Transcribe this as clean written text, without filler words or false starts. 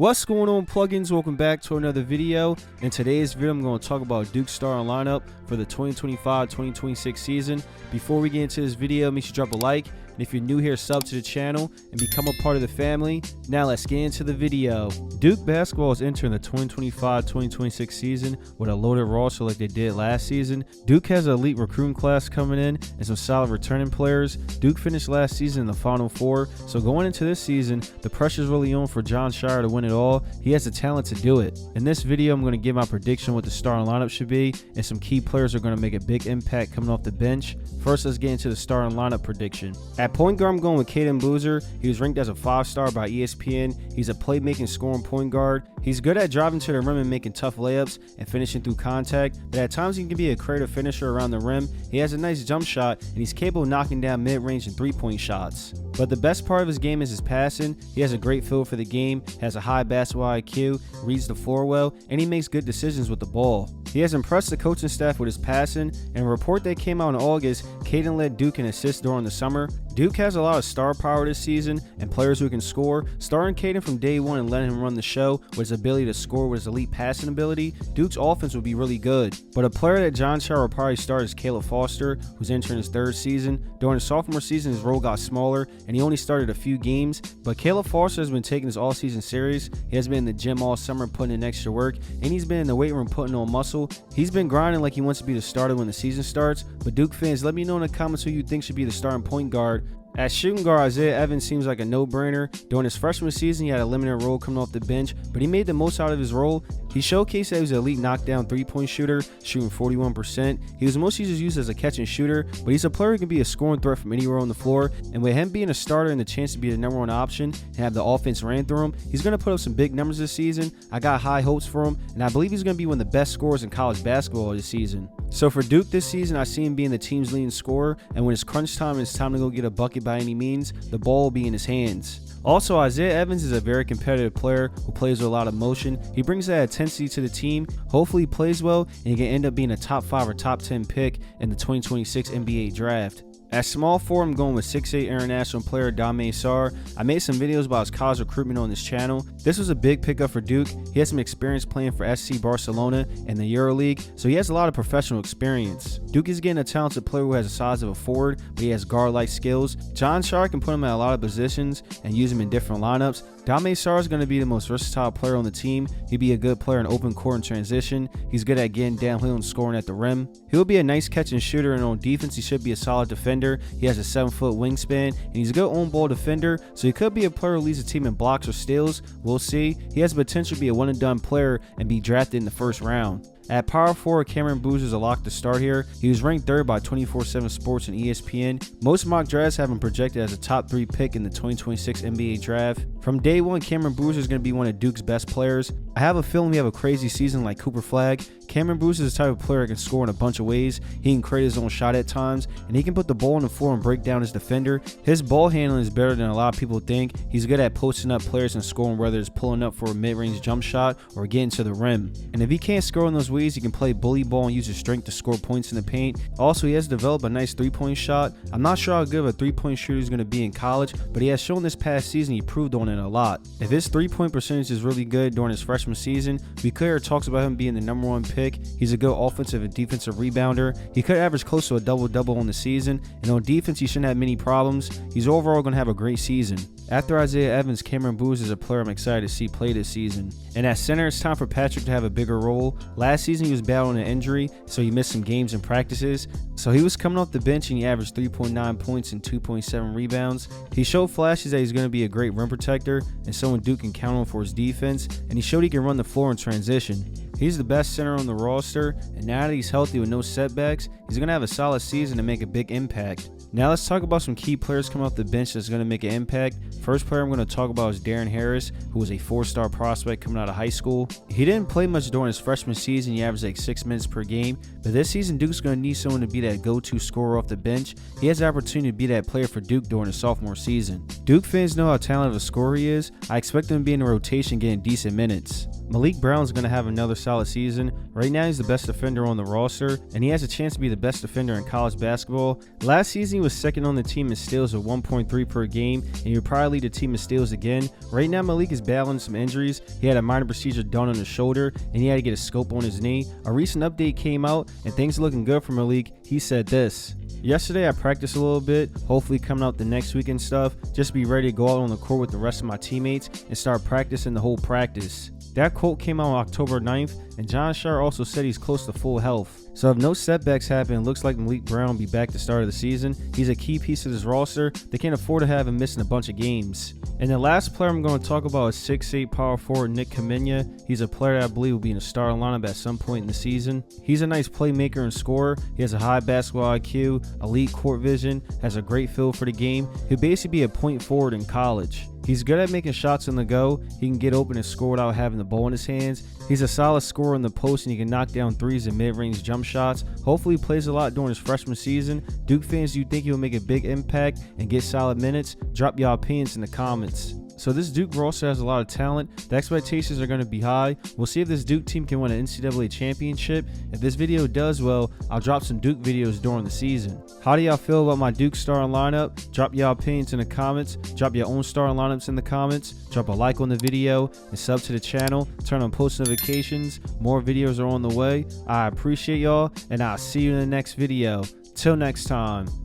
What's going on, plugins? Welcome back to another video. In today's video, I'm going to talk about Duke's starting lineup for the 2025-2026 season. Before we get into this video, make sure you drop a like, and if you're new here, sub to the channel and become a part of the family. Now let's get into the video. Duke basketball is entering the 2025-2026 season with a loaded roster like they did last season. Duke has an elite recruiting class coming in and some solid returning players. Duke finished last season in the Final Four, so going into this season, the pressure's really on for Jon Scheyer to win it all. He has the talent to do it. In this video, I'm going to give my prediction what the starting lineup should be, and some key players are going to make a big impact coming off the bench. First, let's get into the starting lineup prediction. At point guard, I'm going with Caden Boozer. He was ranked as a 5-star by ESPN. He's a playmaking, scoring point guard. He's good at driving to the rim and making tough layups and finishing through contact, but at times he can be a creative finisher around the rim. He has a nice jump shot, and he's capable of knocking down mid-range and three-point shots. But the best part of his game is his passing. He has a great feel for the game, has a high basketball IQ, reads the floor well, and he makes good decisions with the ball. He has impressed the coaching staff with his passing, and a report that came out in August, Caden led Duke in assists during the summer. Duke has a lot of star power this season and players who can score. Starting Caden from day one and letting him run the show with his ability to score with his elite passing ability, Duke's offense would be really good. But a player that Jon Scheyer will probably start is Caleb Foster, who's entering his third season. During his sophomore season, his role got smaller and he only started a few games, but Caleb Foster has been taking his all-season serious. He has been in the gym all summer putting in extra work, and he's been in the weight room putting on muscle. He's been grinding like he wants to be the starter when the season starts. But Duke fans, let me know in the comments who you think should be the starting point guard. At shooting guard, Isaiah Evans seems like a no-brainer. During his freshman season, he had a limited role coming off the bench, but he made the most out of his role. He showcased that he was an elite knockdown three-point shooter, shooting 41%. He was mostly just used as a catch and shooter, but he's a player who can be a scoring threat from anywhere on the floor. And with him being a starter and the chance to be the #1 option and have the offense ran through him, he's going to put up some big numbers this season. I got high hopes for him, and I believe he's going to be one of the best scorers in college basketball this season. So for Duke this season, I see him being the team's leading scorer, and when it's crunch time and it's time to go get a bucket by any means, the ball will be in his hands. Also, Isaiah Evans is a very competitive player who plays with a lot of motion. He brings that intensity to the team. Hopefully he plays well, and he can end up being a top 5 or top 10 pick in the 2026 NBA draft. At small forward, I'm going with 6'8" international player Dame Sarr. I made some videos about his college recruitment on this channel. This was a big pickup for Duke. He has some experience playing for SC Barcelona in the EuroLeague, so he has a lot of professional experience. Duke is getting a talented player who has the size of a forward, but he has guard-like skills. Jon Scheyer can put him at a lot of positions and use him in different lineups. Dame Sarr is going to be the most versatile player on the team. He'll be a good player in open court and transition. He's good at getting downhill and scoring at the rim. He'll be a nice catch and shooter, and on defense, he should be a solid defender. He has a 7-foot wingspan, and he's a good on-ball defender, so he could be a player who leads the team in blocks or steals. We'll see. He has the potential to be a one-and-done player and be drafted in the first round. At power forward, Cameron Boozer is a lock to start here. He was ranked 3rd by 24/7 Sports and ESPN. Most mock drafts have him projected as a top 3 pick in the 2026 NBA draft. From day one, Cameron Boozer is going to be one of Duke's best players. I have a feeling we have a crazy season like Cooper Flagg. Cameron Boozer is the type of player that can score in a bunch of ways. He can create his own shot at times, and he can put the ball on the floor and break down his defender. His ball handling is better than a lot of people think. He's good at posting up players and scoring, whether it's pulling up for a mid-range jump shot or getting to the rim. And if he can't score in those ways, he can play bully ball and use his strength to score points in the paint. Also, he has developed a nice three-point shot. I'm not sure how good of a three-point shooter he's going to be in college, but he has shown this past season he proved on it a lot. If his three-point percentage is really good during his freshman season, we could hear talks about him being the #1 pick. He's a good offensive and defensive rebounder. He could average close to a double-double on the season, and on defense, he shouldn't have many problems. He's overall going to have a great season. After Isaiah Evans, Cameron Boozer is a player I'm excited to see play this season. And at center, it's time for Patrick to have a bigger role. Last season, he was battling an injury, so he missed some games and practices. So he was coming off the bench and he averaged 3.9 points and 2.7 rebounds. He showed flashes that he's going to be a great rim protector and someone Duke can count on for his defense, and he showed he can run the floor in transition. He's the best center on the roster, and now that he's healthy with no setbacks, he's going to have a solid season and make a big impact. Now let's talk about some key players coming off the bench that's going to make an impact. First player I'm going to talk about is Darren Harris, who was a 4-star prospect coming out of high school. He didn't play much during his freshman season. He averaged like 6 minutes per game. But this season, Duke's going to need someone to be that go-to scorer off the bench. He has the opportunity to be that player for Duke during his sophomore season. Duke fans know how talented of a scorer he is. I expect him to be in the rotation getting decent minutes. Malik Brown is going to have another solid season. Right now, he's the best defender on the roster, and he has a chance to be the best defender in college basketball. Last season, he was second on the team in steals with 1.3 per game, and he would probably lead the team in steals again. Right now, Malik is battling some injuries. He had a minor procedure done on his shoulder, and he had to get a scope on his knee. A recent update came out, and things are looking good for Malik. He said this: "Yesterday I practiced a little bit, hopefully coming out the next week and stuff, just to be ready to go out on the court with the rest of my teammates and start practicing the whole practice." That quote came out on October 9th, and John Sharp also said he's close to full health. So if no setbacks happen, it looks like Malik Brown will be back to the start of the season. He's a key piece of this roster. They can't afford to have him missing a bunch of games. And the last player I'm going to talk about is 6'8" power forward Nick Kaminya. He's a player that I believe will be in a starting lineup at some point in the season. He's a nice playmaker and scorer. He has a high basketball IQ, elite court vision, has a great feel for the game. He'll basically be a point forward in college. He's good at making shots on the go. He can get open and score without having the ball in his hands. He's a solid scorer in the post, and he can knock down threes and mid-range jump shots. Hopefully he plays a lot during his freshman season. Duke fans, do you think he'll make a big impact and get solid minutes? Drop your opinions in the comments. So this Duke roster has a lot of talent. The expectations are going to be high. We'll see if this Duke team can win an NCAA championship. If this video does well, I'll drop some Duke videos during the season. How do y'all feel about my Duke starting lineup? Drop your opinions in the comments. Drop your own starting lineups in the comments. Drop a like on the video and sub to the channel. Turn on post notifications. More videos are on the way. I appreciate y'all, and I'll see you in the next video. Till next time.